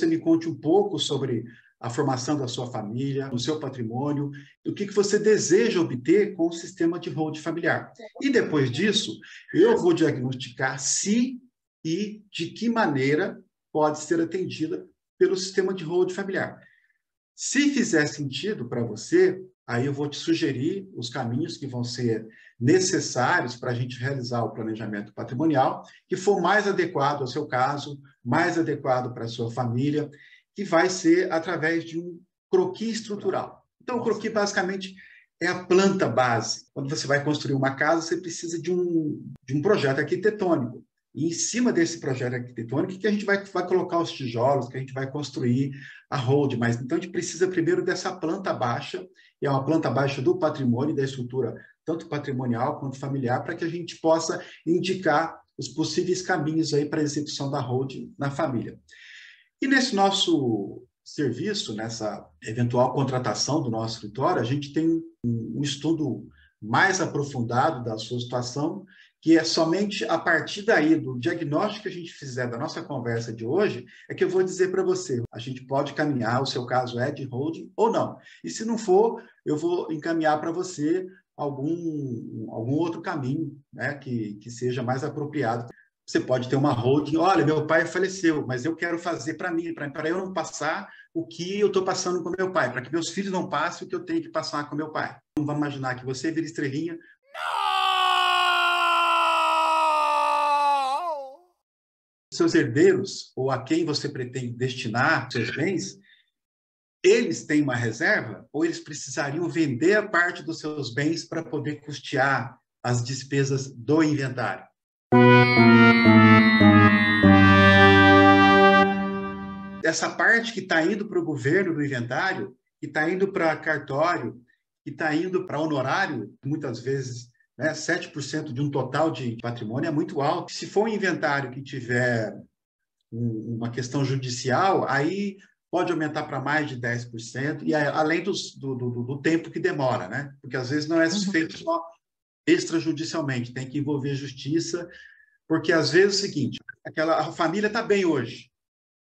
me conte um pouco sobre a formação da sua família, o seu patrimônio, o que você deseja obter com o sistema de holding familiar. E depois disso, eu vou diagnosticar se e de que maneira pode ser atendida pelo sistema de holding familiar. Se fizer sentido para você, aí eu vou te sugerir os caminhos que vão ser necessários para a gente realizar o planejamento patrimonial, que for mais adequado ao seu caso, mais adequado para a sua família, que vai ser através de um croquis estrutural. Então, o croquis, basicamente, é a planta base. Quando você vai construir uma casa, você precisa de um projeto arquitetônico. E em cima desse projeto arquitetônico, que a gente vai colocar os tijolos, que a gente vai construir a holding. Mas então a gente precisa primeiro dessa planta baixa, e é uma planta baixa do patrimônio, da estrutura, tanto patrimonial quanto familiar, para que a gente possa indicar os possíveis caminhos aí para a execução da holding na família. E nesse nosso serviço, nessa eventual contratação do nosso escritório, a gente tem um estudo mais aprofundado da sua situação, que é somente a partir daí, do diagnóstico que a gente fizer da nossa conversa de hoje, é que eu vou dizer para você, a gente pode caminhar, o seu caso é de holding ou não. E se não for, eu vou encaminhar para você algum outro caminho, né, que seja mais apropriado. Você pode ter uma holding, olha, meu pai faleceu, mas eu quero fazer para mim, para eu não passar o que eu estou passando com meu pai, para que meus filhos não passem o que eu tenho que passar com meu pai. Então, vamos imaginar que você vira estrelinha. Seus herdeiros, ou a quem você pretende destinar seus bens, eles têm uma reserva, ou eles precisariam vender a parte dos seus bens para poder custear as despesas do inventário. Essa parte que está indo para o governo do inventário, que está indo para cartório, que está indo para honorário, muitas vezes, né, 7% de um total de patrimônio é muito alto. Se for um inventário que tiver uma questão judicial, aí pode aumentar para mais de 10%, e além do tempo que demora, né? Porque às vezes não é feito só extrajudicialmente, tem que envolver justiça, porque às vezes é o seguinte, a família está bem hoje,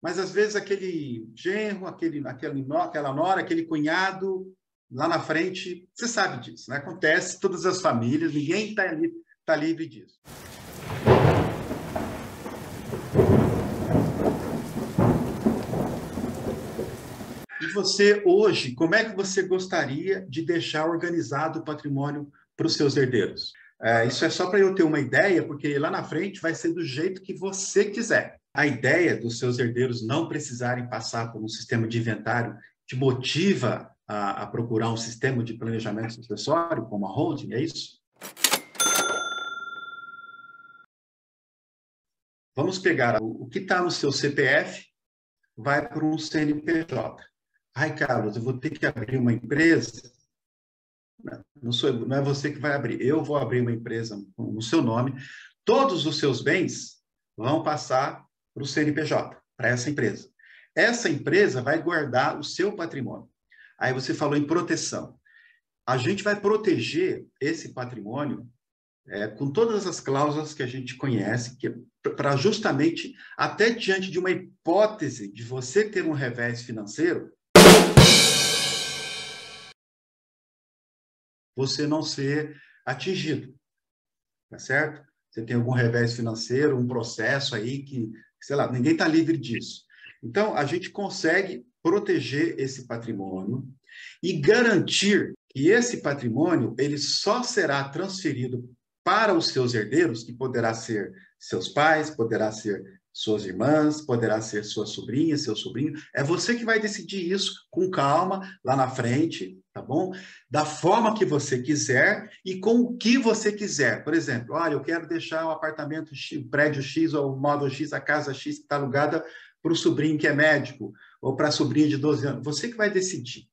mas às vezes aquele genro, aquela nora, aquele cunhado, lá na frente, você sabe disso, né? Acontece em todas as famílias, ninguém está livre disso. E você, hoje, como é que você gostaria de deixar organizado o patrimônio para os seus herdeiros? Isso é só para eu ter uma ideia, porque lá na frente vai ser do jeito que você quiser. A ideia dos seus herdeiros não precisarem passar por um sistema de inventário te motiva a procurar um sistema de planejamento sucessório, como a holding, é isso? Vamos pegar o que está no seu CPF, vai para um CNPJ. Ai, Carlos, eu vou ter que abrir uma empresa? Não é você que vai abrir. Eu vou abrir uma empresa no seu nome. Todos os seus bens vão passar para o CNPJ, para essa empresa. Essa empresa vai guardar o seu patrimônio. Aí você falou em proteção. A gente vai proteger esse patrimônio com todas as cláusulas que a gente conhece, para justamente, até diante de uma hipótese de você ter um revés financeiro, você não ser atingido, tá certo? Você tem algum revés financeiro, um processo aí que, sei lá, ninguém está livre disso. Então, a gente consegue proteger esse patrimônio e garantir que esse patrimônio ele só será transferido para os seus herdeiros, que poderá ser seus pais, poderá ser suas irmãs, poderá ser sua sobrinha, seu sobrinho. É você que vai decidir isso com calma, lá na frente, tá bom? Da forma que você quiser e com o que você quiser. Por exemplo, olha, eu quero deixar o apartamento X, o prédio X, ou o móvel X, a casa X que está alugada para o sobrinho que é médico, ou para a sobrinha de 12 anos. Você que vai decidir.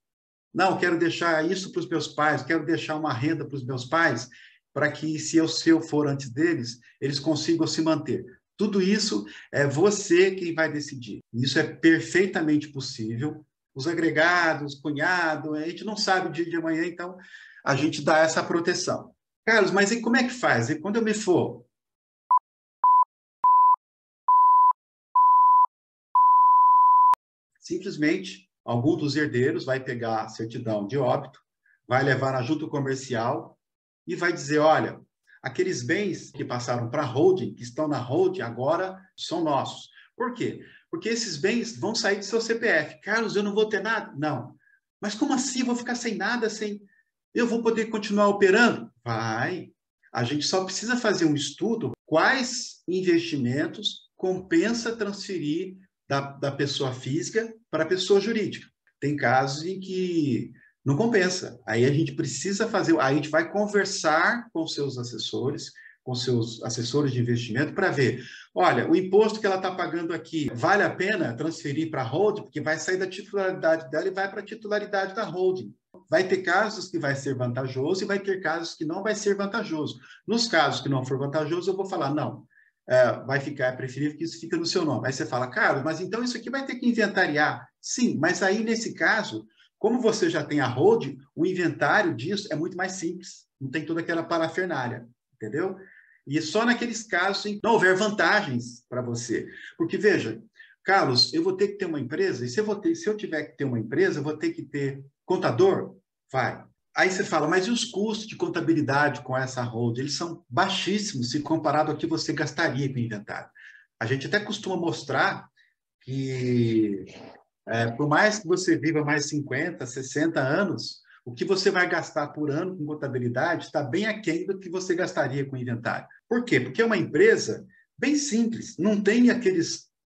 Não, quero deixar isso para os meus pais, quero deixar uma renda para os meus pais, para que, se eu for antes deles, eles consigam se manter. Tudo isso é você quem vai decidir. Isso é perfeitamente possível. Os agregados, cunhado, a gente não sabe o dia de amanhã, então a gente dá essa proteção. Carlos, mas e como é que faz? E quando eu me for? Simplesmente, algum dos herdeiros vai pegar a certidão de óbito, vai levar na junta comercial e vai dizer, olha, aqueles bens que passaram para a holding, que estão na holding, agora são nossos. Por quê? Porque esses bens vão sair do seu CPF. Carlos, eu não vou ter nada? Não. Mas como assim? Eu vou ficar sem nada, sem... Eu vou poder continuar operando? Vai. A gente só precisa fazer um estudo quais investimentos compensa transferir da pessoa física para a pessoa jurídica. Tem casos em que não compensa. Aí a gente precisa fazer, aí a gente vai conversar com seus assessores de investimento para ver, olha, o imposto que ela está pagando aqui, vale a pena transferir para a holding? Porque vai sair da titularidade dela e vai para a titularidade da holding. Vai ter casos que vai ser vantajoso e vai ter casos que não vai ser vantajoso. Nos casos que não for vantajoso, eu vou falar, não, é preferível que isso fique no seu nome. Aí você fala, Carlos, mas então isso aqui vai ter que inventariar. Sim, mas aí nesse caso, como você já tem a holding, o inventário disso é muito mais simples. Não tem toda aquela parafernália, entendeu? E só naqueles casos em que não houver vantagens para você. Porque, veja, Carlos, eu vou ter que ter uma empresa, e se eu tiver que ter uma empresa, eu vou ter que ter contador? Vai. Aí você fala, mas e os custos de contabilidade com essa holding? Eles são baixíssimos se comparado ao que você gastaria com o inventário. A gente até costuma mostrar que, por mais que você viva mais 50, 60 anos, o que você vai gastar por ano com contabilidade está bem aquém do que você gastaria com inventário. Por quê? Porque é uma empresa bem simples, não tem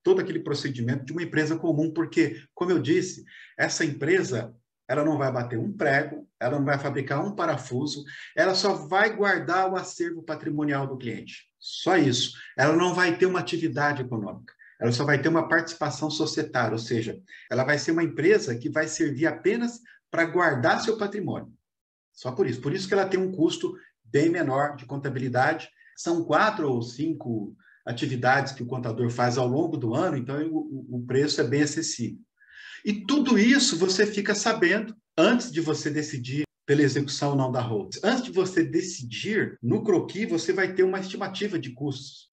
todo aquele procedimento de uma empresa comum, porque, como eu disse, essa empresa ela não vai bater um prego, ela não vai fabricar um parafuso, ela só vai guardar o acervo patrimonial do cliente. Só isso. Ela não vai ter uma atividade econômica. Ela só vai ter uma participação societária, ou seja, ela vai ser uma empresa que vai servir apenas para guardar seu patrimônio. Só por isso. Por isso que ela tem um custo bem menor de contabilidade. São 4 ou 5 atividades que o contador faz ao longo do ano, então o preço é bem acessível. E tudo isso você fica sabendo antes de você decidir pela execução ou não da holding. Antes de você decidir, no croquis, você vai ter uma estimativa de custos.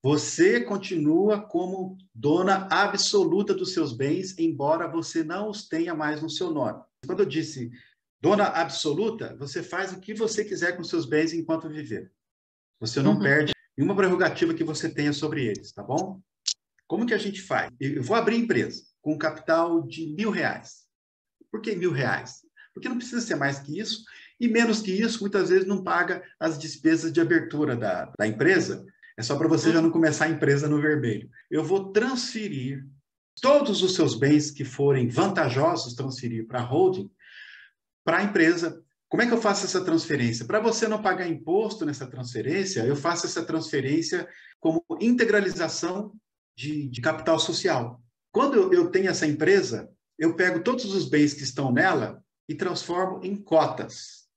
Você continua como dona absoluta dos seus bens, embora você não os tenha mais no seu nome. Quando eu disse dona absoluta, você faz o que você quiser com seus bens enquanto viver. Você não perde nenhuma prerrogativa que você tenha sobre eles, tá bom? Como que a gente faz? Eu vou abrir empresa com um capital de R$1.000. Por que R$1.000? Porque não precisa ser mais que isso, e menos que isso, muitas vezes não paga as despesas de abertura da empresa. É só para você já não começar a empresa no vermelho. Eu vou transferir todos os seus bens que forem vantajosos, transferir para a holding, para a empresa. Como é que eu faço essa transferência? Para você não pagar imposto nessa transferência, eu faço essa transferência como integralização de capital social. Quando eu tenho essa empresa, eu pego todos os bens que estão nela e transformo em cotas.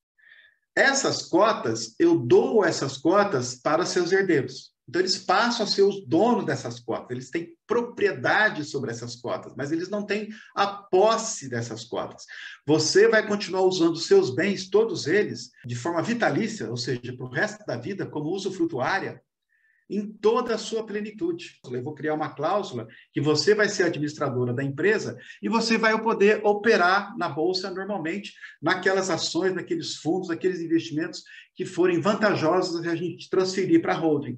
Essas cotas, eu dou essas cotas para seus herdeiros. Então, eles passam a ser os donos dessas cotas, eles têm propriedade sobre essas cotas, mas eles não têm a posse dessas cotas. Você vai continuar usando seus bens, todos eles, de forma vitalícia, ou seja, para o resto da vida, como usufrutuária, em toda a sua plenitude. Eu vou criar uma cláusula que você vai ser administradora da empresa e você vai poder operar na bolsa normalmente, naquelas ações, naqueles fundos, naqueles investimentos que forem vantajosos a gente transferir para a holding.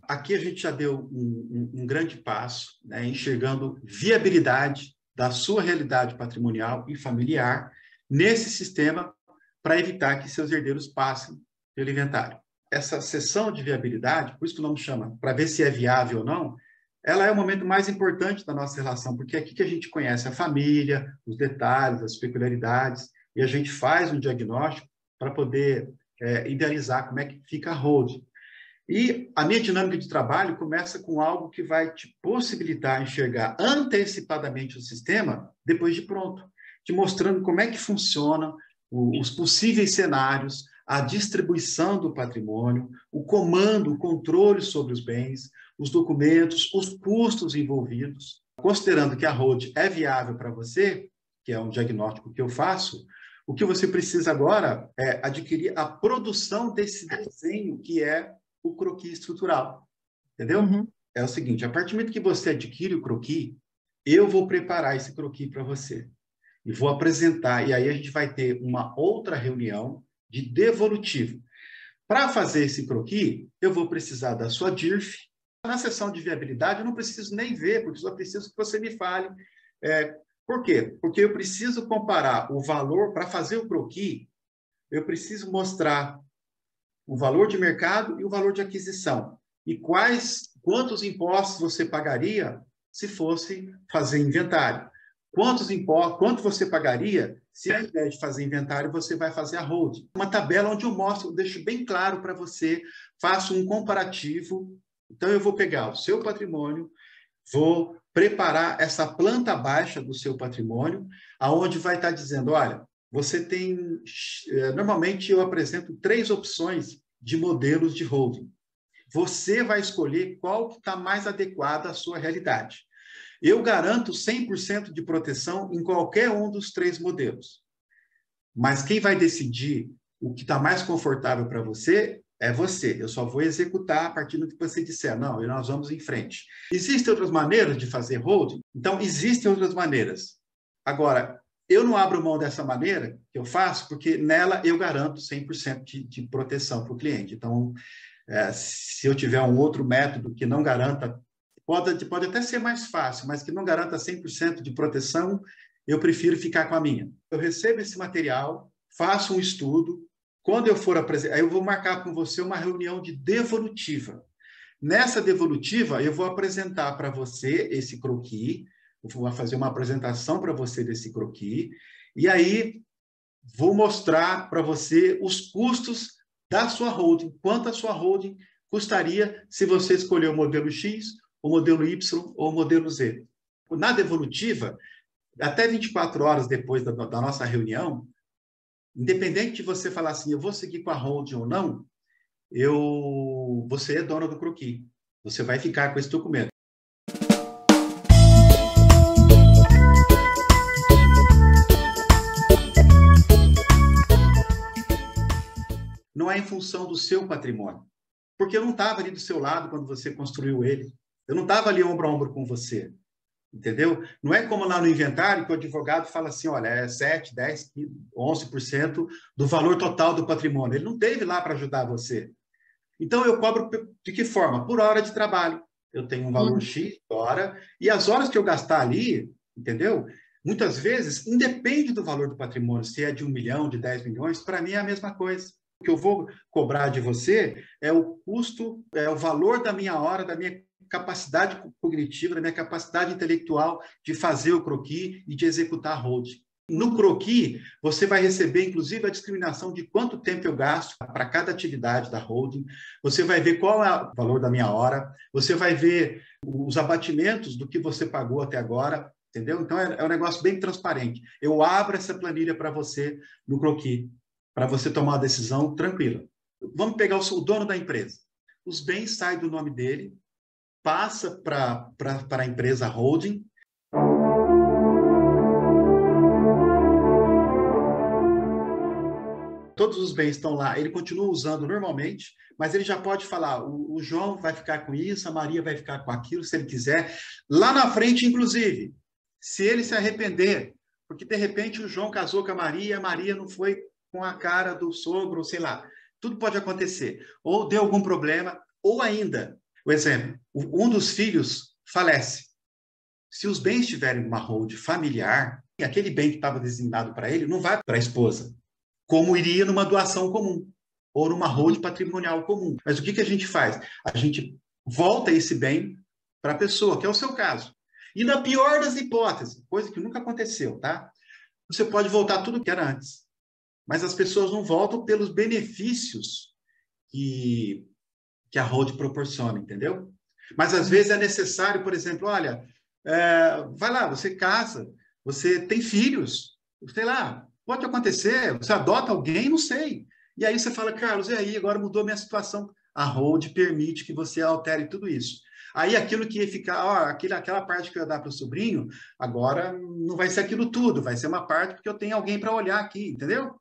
Aqui a gente já deu um grande passo, né, enxergando viabilidade da sua realidade patrimonial e familiar nesse sistema para evitar que seus herdeiros passem pelo inventário. Essa sessão de viabilidade, por isso que o nome chama, para ver se é viável ou não, ela é o momento mais importante da nossa relação, porque é aqui que a gente conhece a família, os detalhes, as peculiaridades, e a gente faz um diagnóstico para poder idealizar como é que fica a holding. E a minha dinâmica de trabalho começa com algo que vai te possibilitar enxergar antecipadamente o sistema depois de pronto, te mostrando como é que funciona os possíveis cenários, a distribuição do patrimônio, o comando, o controle sobre os bens, os documentos, os custos envolvidos. Considerando que a hold é viável para você, que é um diagnóstico que eu faço, o que você precisa agora é adquirir a produção desse desenho, que é o croquis estrutural. Entendeu? Uhum. É o seguinte, a partir do momento que você adquire o croquis, eu vou preparar esse croquis para você. E vou apresentar, e aí a gente vai ter uma outra reunião de devolutivo. Para fazer esse croquis, eu vou precisar da sua DIRF. Na sessão de viabilidade, eu não preciso nem ver, porque só preciso que você me fale. Por quê? Porque eu preciso comparar o valor, para fazer o croquis, eu preciso mostrar o valor de mercado e o valor de aquisição. E quantos impostos você pagaria se fosse fazer inventário? Quanto você pagaria se, ao invés de fazer inventário, você vai fazer a holding? Uma tabela onde eu mostro, eu deixo bem claro para você, faço um comparativo. Então, eu vou pegar o seu patrimônio, vou preparar essa planta baixa do seu patrimônio, aonde vai estar dizendo, olha, você tem... Normalmente, eu apresento 3 opções de modelos de holding. Você vai escolher qual que está mais adequado à sua realidade. Eu garanto 100% de proteção em qualquer um dos 3 modelos. Mas quem vai decidir o que está mais confortável para você é você. Eu só vou executar a partir do que você disser. Não, e nós vamos em frente. Existem outras maneiras de fazer holding? Então, existem outras maneiras. Agora, eu não abro mão dessa maneira que eu faço, porque nela eu garanto 100% de proteção para o cliente. Então, se eu tiver um outro método que não garanta, pode até ser mais fácil, mas que não garanta 100% de proteção, eu prefiro ficar com a minha. Eu recebo esse material, faço um estudo, quando eu for apresentar, eu vou marcar com você uma reunião de devolutiva. Nessa devolutiva, eu vou apresentar para você esse croquis, eu vou fazer uma apresentação para você desse croquis, e aí vou mostrar para você os custos da sua holding, quanto a sua holding custaria se você escolher o modelo X, o modelo Y ou o modelo Z. Na devolutiva, até 24 horas depois da nossa reunião, independente de você falar assim, eu vou seguir com a holding ou não, você é dono do croquis. Você vai ficar com esse documento. Não é em função do seu patrimônio. Porque eu não estava ali do seu lado quando você construiu ele. Eu não estava ali ombro a ombro com você. Entendeu? Não é como lá no inventário que o advogado fala assim, olha, é 7, 10, 11% do valor total do patrimônio. Ele não esteve lá para ajudar você. Então, eu cobro de que forma? Por hora de trabalho. Eu tenho um valor X hora, e as horas que eu gastar ali, entendeu? Muitas vezes, independe do valor do patrimônio, se é de 1 milhão, de 10 milhões, para mim é a mesma coisa. O que eu vou cobrar de você é o custo, é o valor da minha hora, da minha capacidade cognitiva, da minha capacidade intelectual de fazer o croquis e de executar a holding. No croquis, você vai receber, inclusive, a discriminação de quanto tempo eu gasto para cada atividade da holding. Você vai ver qual é o valor da minha hora. Você vai ver os abatimentos do que você pagou até agora, entendeu? Então, é um negócio bem transparente. Eu abro essa planilha para você no croquis, para você tomar uma decisão tranquila. Vamos pegar o dono da empresa. Os bens saem do nome dele, passa para a empresa holding. Todos os bens estão lá, ele continua usando normalmente, mas ele já pode falar, o João vai ficar com isso, a Maria vai ficar com aquilo, se ele quiser. Lá na frente, inclusive, se ele se arrepender, porque de repente o João casou com a Maria não foi com a cara do sogro, sei lá. Tudo pode acontecer. Ou deu algum problema, ou ainda, o exemplo, um dos filhos falece. Se os bens tiverem uma holding familiar, aquele bem que estava designado para ele não vai para a esposa, como iria numa doação comum, ou numa holding patrimonial comum. Mas o que a gente faz? A gente volta esse bem para a pessoa, que é o seu caso. E na pior das hipóteses, coisa que nunca aconteceu, tá? Você pode voltar tudo que era antes. Mas as pessoas não voltam pelos benefícios que a holding proporciona, entendeu? Mas às vezes é necessário, por exemplo, olha, vai lá, você casa, você tem filhos, sei lá, pode acontecer, você adota alguém, não sei. E aí você fala, Carlos, e aí, agora mudou minha situação. A holding permite que você altere tudo isso. Aí aquilo que ia ficar, ó, aquela parte que eu ia dar para o sobrinho, agora não vai ser aquilo tudo, vai ser uma parte porque eu tenho alguém para olhar aqui, entendeu?